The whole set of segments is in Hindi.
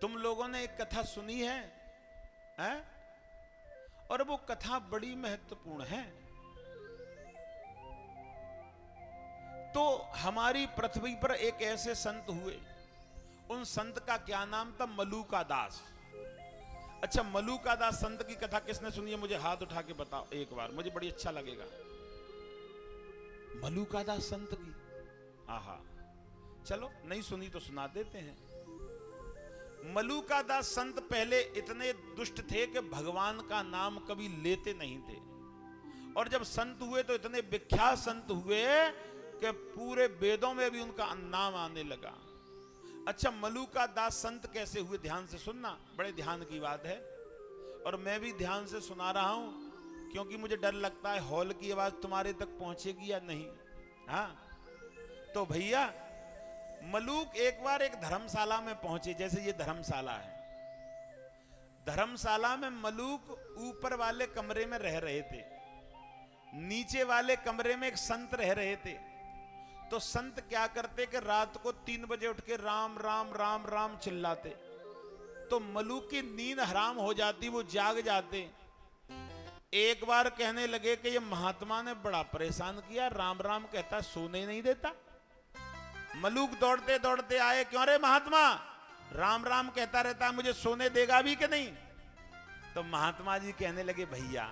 तुम लोगों ने एक कथा सुनी है, हैं? और वो कथा बड़ी महत्वपूर्ण है। तो हमारी पृथ्वी पर एक ऐसे संत हुए, उन संत का क्या नाम था? मलूका दास। अच्छा, मलूका दास संत की कथा किसने सुनी है? मुझे हाथ उठा के बताओ एक बार, मुझे बड़ी अच्छा लगेगा। मलूका दास संत की, आहा, चलो नहीं सुनी तो सुना देते हैं। मलूका दास संत पहले इतने दुष्ट थे कि भगवान का नाम कभी लेते नहीं थे, और जब संत हुए तो इतने विख्यात संत हुए कि पूरे वेदों में भी उनका नाम आने लगा। अच्छा, मलूका दास संत कैसे हुए? ध्यान से सुनना, बड़े ध्यान की बात है, और मैं भी ध्यान से सुना रहा हूं, क्योंकि मुझे डर लगता है हॉल की आवाज तुम्हारे तक पहुंचेगी या नहीं। हाँ, तो भैया मलूक एक बार एक धर्मशाला में पहुंचे, जैसे ये धर्मशाला है। धर्मशाला में मलूक ऊपर वाले कमरे में रह रहे थे, नीचे वाले कमरे में एक संत रह रहे थे। तो संत क्या करते कि रात को 3 बजे उठ के राम राम राम राम चिल्लाते, तो मलूक की नींद हराम हो जाती, वो जाग जाते। एक बार कहने लगे कि ये महात्मा ने बड़ा परेशान किया, राम राम कहता सोने नहीं देता। मलूक दौड़ते दौड़ते आए, क्यों रे महात्मा, राम राम कहता रहता, मुझे सोने देगा भी कि नहीं? तो महात्मा जी कहने लगे, भैया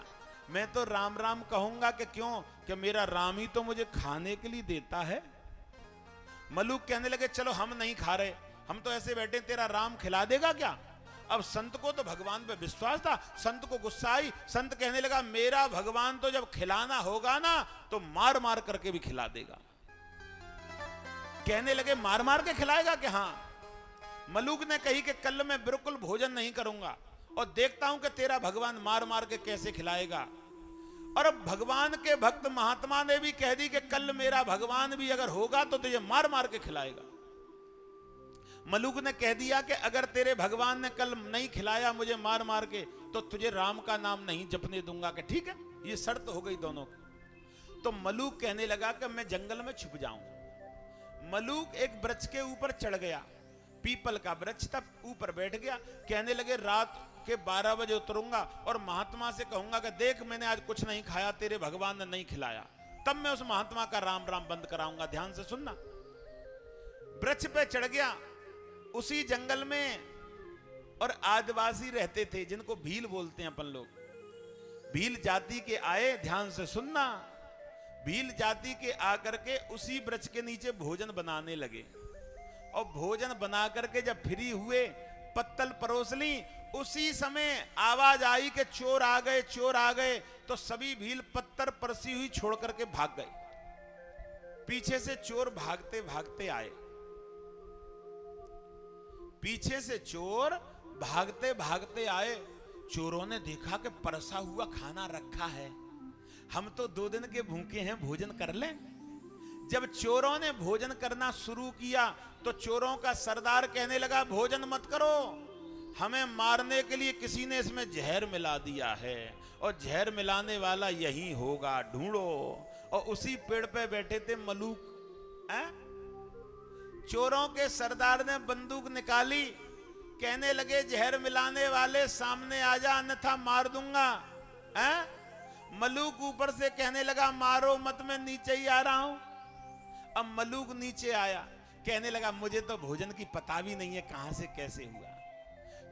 मैं तो राम राम कहूंगा कि क्यों, कि मेरा राम ही तो मुझे खाने के लिए देता है। मलूक कहने लगे, चलो हम नहीं खा रहे, हम तो ऐसे बैठे, तेरा राम खिला देगा क्या? अब संत को तो भगवान पे विश्वास था, संत को गुस्सा आई। संत कहने लगा, मेरा भगवान तो जब खिलाना होगा ना तो मार मार करके भी खिला देगा। कहने लगे, मार मार के खिलाएगा कि? हाँ। मलूक ने कही कि कल मैं बिल्कुल भोजन नहीं करूंगा और देखता हूं कि तेरा भगवान मार मार के कैसे खिलाएगा। और अब भगवान के भक्त महात्मा ने भी कह दी कि कल मेरा भगवान भी अगर होगा तो तुझे मार मार के खिलाएगा। मलूक ने कह दिया कि अगर तेरे भगवान ने कल नहीं खिलाया मुझे मार मार के, तो तुझे राम का नाम नहीं जपने दूंगा। कि ठीक है, ये शर्त हो गई दोनों की। तो मलूक कहने लगा कि मैं जंगल में छुप जाऊं। मलूक एक वृक्ष के ऊपर चढ़ गया, पीपल का वृक्ष था, ऊपर बैठ गया। कहने लगे, रात के 12 बजे उतरूंगा और महात्मा से कहूंगा कि देख मैंने आज कुछ नहीं खाया, तेरे भगवान ने नहीं खिलाया, तब मैं उस महात्मा का राम राम बंद कराऊंगा। ध्यान से सुनना। वृक्ष पे चढ़ गया, उसी जंगल में और आदिवासी रहते थे जिनको भील बोलते हैं अपन लोग। भील जाति के आए, ध्यान से सुनना, भील जाति के आकर के उसी वृक्ष के नीचे भोजन बनाने लगे। और भोजन बना करके जब फ्री हुए, पत्तल परोस ली, उसी समय आवाज आई कि चोर आ गए, चोर आ गए। तो सभी भील पत्थर परसी हुई छोड़ करके भाग गए। पीछे से चोर भागते भागते आए, पीछे से चोर भागते भागते आए। चोरों ने देखा कि परसा हुआ खाना रखा है, हम तो 2 दिन के भूखे हैं, भोजन कर लें। जब चोरों ने भोजन करना शुरू किया तो चोरों का सरदार कहने लगा, भोजन मत करो, हमें मारने के लिए किसी ने इसमें जहर मिला दिया है, और जहर मिलाने वाला यही होगा, ढूंढो। और उसी पेड़ पे बैठे थे मलूक। चोरों के सरदार ने बंदूक निकाली, कहने लगे, जहर मिलाने वाले सामने आ जा, अन्यथा मार दूंगा। मलूक ऊपर से कहने लगा, मारो मत, मैं नीचे ही आ रहा हूं। अब मलूक नीचे आया, कहने लगा, मुझे तो भोजन की पता भी नहीं है कहां से कैसे हुआ।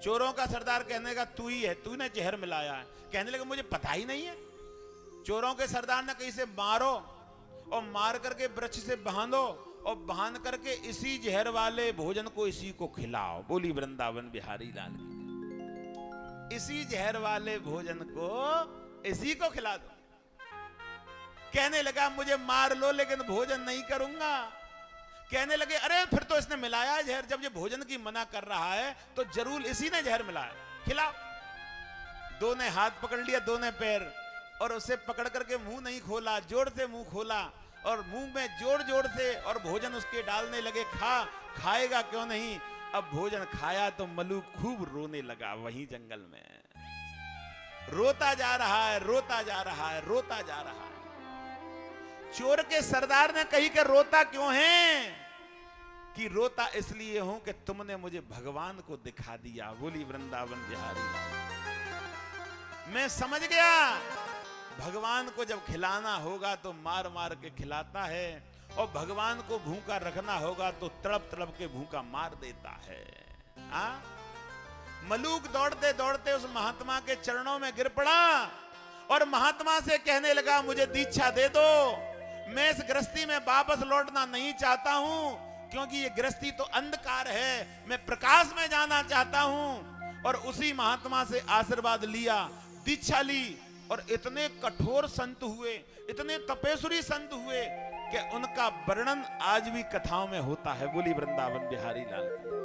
चोरों का सरदार कहने लगा, तू ही है, तूने जहर मिलाया है। कहने लगा, मुझे पता ही नहीं है। चोरों के सरदार ने कहीं से मारो और मार करके वृक्ष से बांधो, और बांध करके इसी जहर वाले भोजन को इसी को खिलाओ। बोली वृंदावन बिहारी लाल की। इसी जहर वाले भोजन को इसी को खिला दो। कहने लगा, मुझे मार लो लेकिन भोजन नहीं करूंगा। कहने लगे, अरे फिर तो इसने मिलाया जहर, जब ये भोजन की मना कर रहा है तो जरूर इसी ने जहर मिलाया, खिलाओ। 2 ने हाथ पकड़ लिया, 2 ने पैर, और उसे पकड़ करके मुंह नहीं खोला, जोर से मुंह खोला और मुंह में जोर जोर से और भोजन उसके डालने लगे। खाएगा क्यों नहीं। अब भोजन खाया तो मलूक खूब रोने लगा, वहीं जंगल में रोता जा रहा है, रोता जा रहा है, रोता जा रहा है। चोर के सरदार ने कही कि रोता क्यों है? कि रोता इसलिए हूं कि तुमने मुझे भगवान को दिखा दिया। बोली वृंदावन बिहारी लाल। मैं समझ गया भगवान को जब खिलाना होगा तो मार मार के खिलाता है, और भगवान को भूखा रखना होगा तो तड़प तड़प के भूखा मार देता है। मलूक दौड़ते दौड़ते उस महात्मा के चरणों में गिर पड़ा और महात्मा से कहने लगा, मुझे दीक्षा दे दो, मैं इस गृहस्थी में वापस लौटना नहीं चाहता हूं, क्योंकि ये गृहस्थी तो अंधकार है, मैं प्रकाश में जाना चाहता हूं। और उसी महात्मा से आशीर्वाद लिया, दीक्षा ली, और इतने कठोर संत हुए, इतने तपेश्वरी संत हुए कि उनका वर्णन आज भी कथाओं में होता है। बोली वृंदावन बिहारी लाल की।